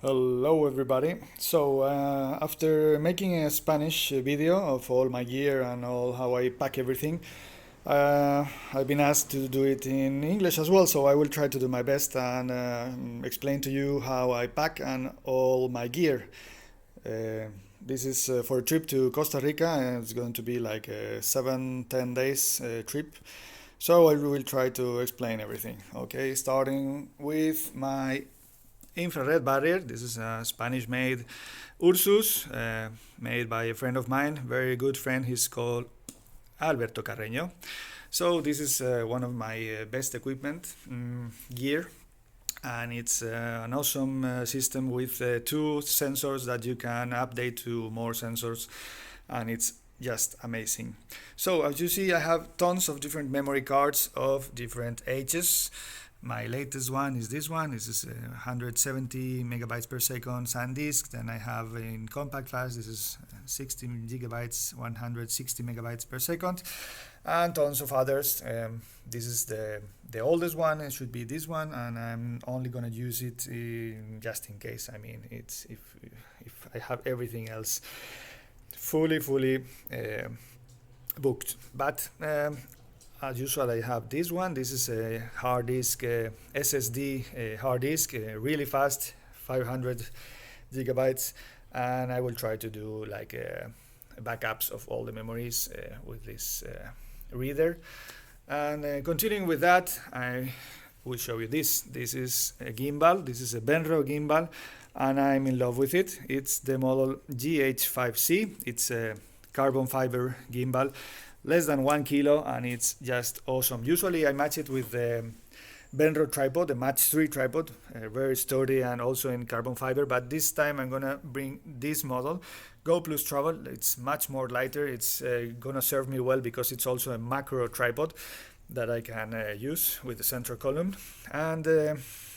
Hello everybody. After making a Spanish video of all my gear and all how I pack everything, I've been asked to do it in English as well, so I will try to do my best and explain to you how I pack and all my gear. Uh, this is for a trip to Costa Rica, and it's going to be like a 7-10 days trip. So I will try to explain everything. Okay, starting with my infrared barrier. This is a Spanish-made Ursus, made by a friend of mine, very good friend. He's called Alberto Carreño. So this is one of my best equipment gear, and it's an awesome system with two sensors that you can update to more sensors, and it's just amazing. So as you see, I have tons of different memory cards of different ages. My latest one is this one. This is 170 megabytes per second SanDisk. Then I have in compact flash, this is 16 gigabytes, 160 megabytes per second, and tons of others. This is the oldest one. It should be this one, and I'm only gonna use it just in case. I mean, it's if I have everything else fully booked, but. As usual, I have this one. This is a hard disk, SSD hard disk, really fast, 500 gigabytes, and I will try to do like backups of all the memories with this reader. And continuing with that, I will show you this. This is a gimbal. This is a Benro gimbal, and I'm in love with it. It's the model GH5C. It's a carbon fiber gimbal, less than 1 kilo, and it's just awesome. Usually I match it with the Benro tripod, the Match 3 tripod, very sturdy and also in carbon fiber, but this time I'm gonna bring this model, Go Plus Travel. It's much more lighter. It's gonna serve me well because it's also a macro tripod that I can use with the central column, and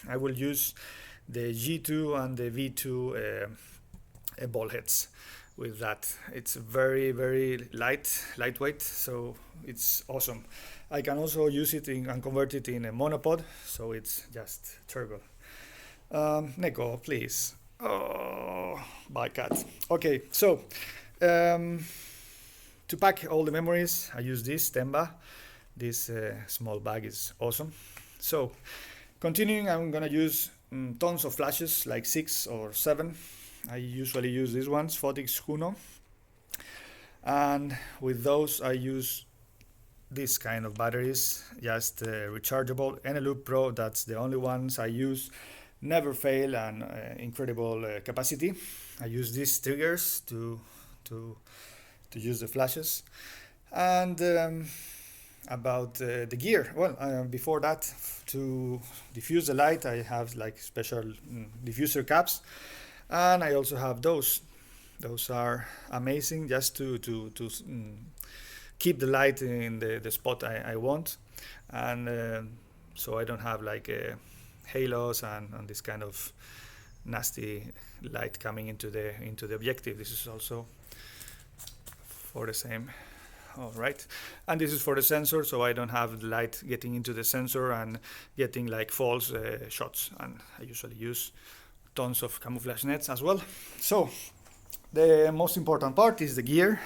I will use the G2 and the V2 ball heads with that. It's very lightweight, so it's awesome. I can also use it and convert it in a monopod, so it's just terrible. Nico, please. Oh, my cat. Okay, so to pack all the memories, I use this Temba. This small bag is awesome. So continuing, I'm gonna use tons of flashes, like 6 or 7. I usually use these ones, Photix Juno, and with those I use this kind of batteries, just rechargeable. Eneloop Pro, that's the only ones I use, never fail, and incredible capacity. I use these triggers to use the flashes. And about the gear, well, before that, to diffuse the light, I have like special diffuser caps. And I also have those. Those are amazing, just to keep the light in the spot I want, and so I don't have like halos and this kind of nasty light coming into the objective. This is also for the same. All right, and this is for the sensor, so I don't have the light getting into the sensor and getting like false shots. And I usually use tons of camouflage nets as well. So the most important part is the gear,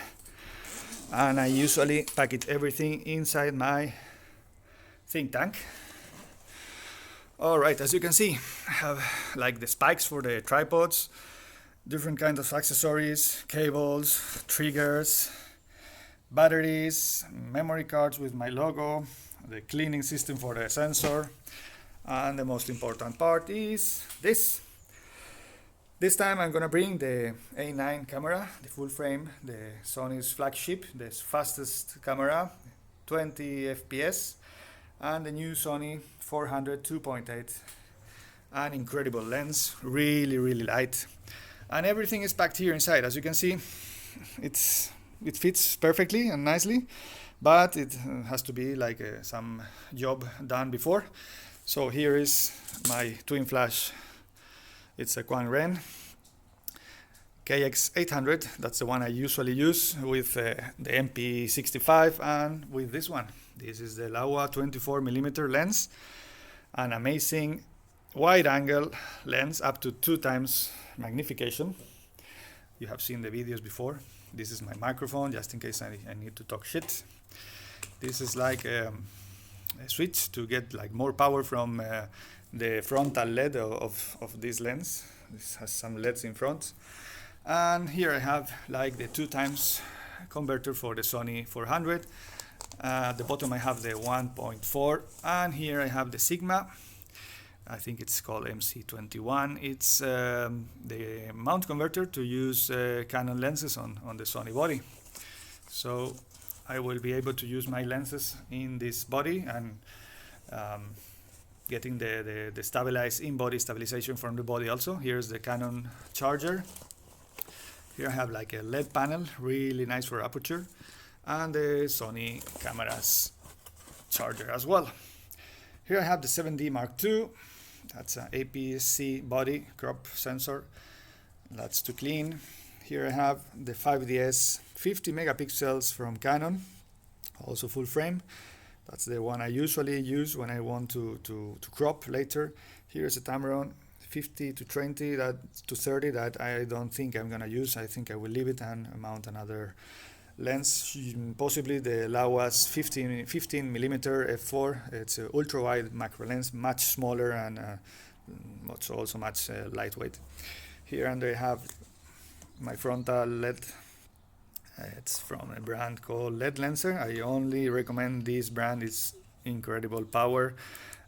and I usually pack it everything inside my think tank. All right, as you can see, I have like the spikes for the tripods, different kinds of accessories, cables, triggers, batteries, memory cards with my logo, the cleaning system for the sensor, and the most important part is this. This time I'm gonna bring the A9 camera, the full frame, the Sony's flagship, the fastest camera, 20 FPS, and the new Sony 400 2.8, an incredible lens, really light, and everything is packed here inside. As you can see, it fits perfectly and nicely, but it has to be like some job done before. So here is my twin flash. It's a Quang Ren KX800. That's the one I usually use with the MP65, and with this one. This is the Laowa 24mm lens, an amazing wide angle lens up to 2 times magnification. You have seen the videos before. This is my microphone, just in case I need to talk shit. This is like a switch to get like more power from the frontal LED of this lens. This has some LEDs in front. And here I have like the 2 times converter for the Sony 400. At the bottom I have the 1.4, and here I have the Sigma. I think it's called MC21. It's the mount converter to use Canon lenses on the Sony body. So I will be able to use my lenses in this body and getting the stabilized in-body stabilization from the body also. Here's the Canon charger. Here I have like a LED panel, really nice for aperture, and the Sony camera's charger as well. Here I have the 7D Mark II. That's an APS-C body crop sensor. That's to clean. Here I have the 5DS 50 megapixels from Canon, also full frame. That's the one I usually use when I want to crop later. Here's a Tamron 50 to 20 to 30 that I don't think I'm gonna use. I think I will leave it and mount another lens, possibly the Laowas 15 millimeter f4. It's an ultra wide macro lens, much smaller and also much lightweight. Here and I have my frontal LED. It's from a brand called LED Lenser. I only recommend this brand. It's incredible power,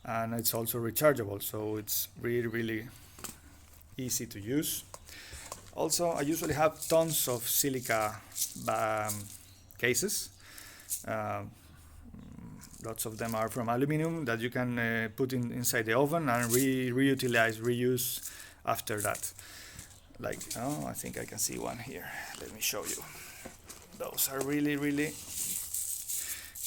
and it's also rechargeable, so it's really easy to use. Also, I usually have tons of silica cases. Lots of them are from aluminum that you can put inside the oven and reuse after that. Like, oh, I think I can see one here. Let me show you. Those are really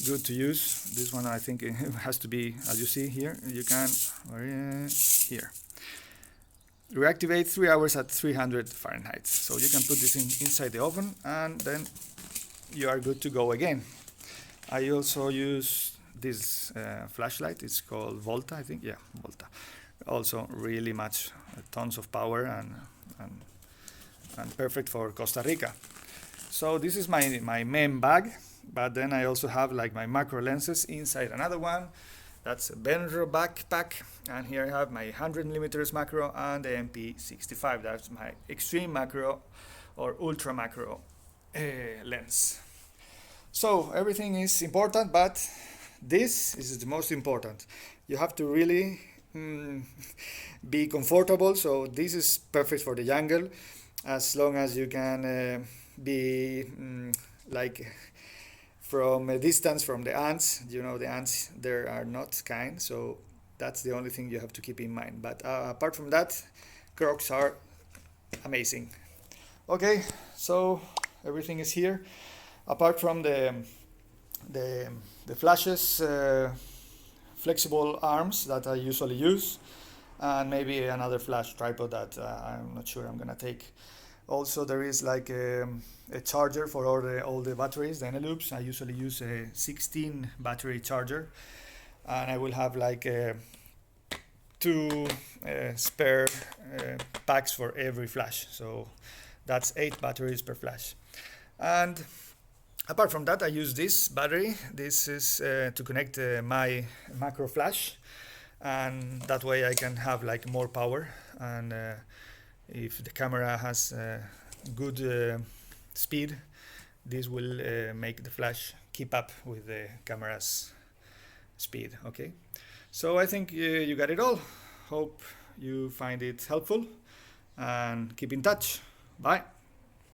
good to use. This one I think it has to be, as you see here, you can, here. Reactivate 3 hours at 300 Fahrenheit. So you can put this inside the oven and then you are good to go again. I also use this flashlight. It's called Volta, I think. Yeah, Volta. Also really much, tons of power and perfect for Costa Rica. So this is my main bag, but then I also have like my macro lenses inside another one. That's a Benro backpack, and here I have my 100mm macro and the MP65. That's my extreme macro or ultra macro lens. So everything is important, but this is the most important. You have to really be comfortable. So this is perfect for the jungle, as long as you can be like from a distance from the ants. You know, the ants there are not kind, so that's the only thing you have to keep in mind. But apart from that, Crocs are amazing. Okay, so everything is here apart from the flashes, flexible arms that I usually use, and maybe another flash tripod that I'm not sure I'm gonna take. Also, there is like a charger for all the batteries, the Eneloops. I usually use a 16 battery charger, and I will have like 2 spare packs for every flash. So that's 8 batteries per flash. And apart from that, I use this battery. This is to connect my macro flash, and that way I can have like more power. And if the camera has good speed, this will make the flash keep up with the camera's speed. Okay, so I think you got it all. Hope you find it helpful, and keep in touch. Bye.